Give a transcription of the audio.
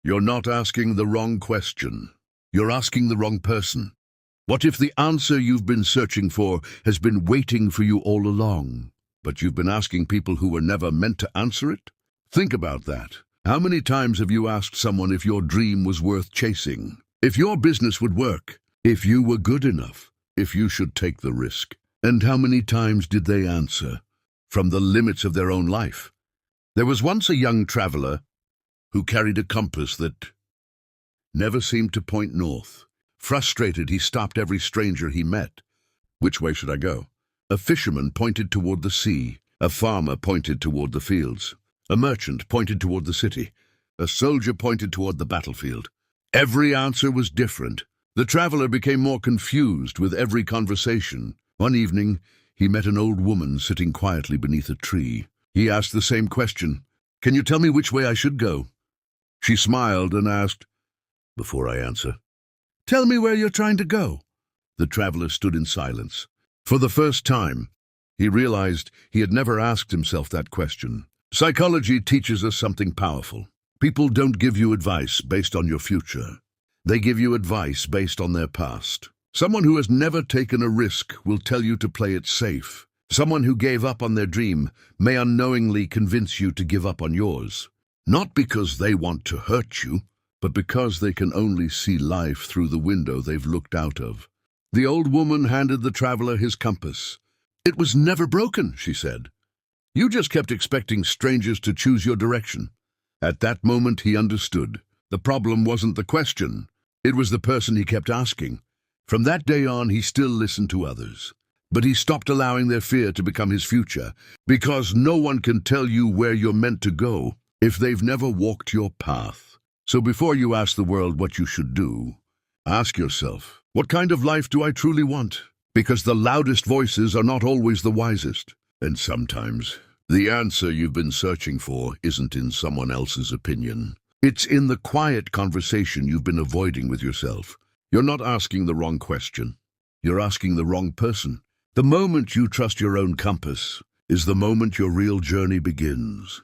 You're not asking the wrong question. You're asking the wrong person. What if the answer you've been searching for has been waiting for you all along, but you've been asking people who were never meant to answer it? Think about that. How many times have you asked someone if your dream was worth chasing, if your business would work, if you were good enough, if you should take the risk? And how many times did they answer from the limits of their own life? There was once a young traveler who carried a compass that never seemed to point north. Frustrated, he stopped every stranger he met. Which way should I go? A fisherman pointed toward the sea. A farmer pointed toward the fields. A merchant pointed toward the city. A soldier pointed toward the battlefield. Every answer was different. The traveler became more confused with every conversation. One evening, he met an old woman sitting quietly beneath a tree. He asked the same question. "Can you tell me which way I should go?" She smiled and asked, "Before I answer, tell me where you're trying to go." The traveler stood in silence. For the first time, he realized he had never asked himself that question. Psychology teaches us something powerful. People don't give you advice based on your future. They give you advice based on their past. Someone who has never taken a risk will tell you to play it safe. Someone who gave up on their dream may unknowingly convince you to give up on yours. Not because they want to hurt you, but because they can only see life through the window they've looked out of. The old woman handed the traveler his compass. "It was never broken," she said. "You just kept expecting strangers to choose your direction." At that moment he understood. The problem wasn't the question. It was the person he kept asking. From that day on, he still listened to others. But he stopped allowing their fear to become his future, because no one can tell you where you're meant to go if they've never walked your path. So before you ask the world what you should do, ask yourself, what kind of life do I truly want? Because the loudest voices are not always the wisest. And sometimes the answer you've been searching for isn't in someone else's opinion. It's in the quiet conversation you've been avoiding with yourself. You're not asking the wrong question. You're asking the wrong person. The moment you trust your own compass is the moment your real journey begins.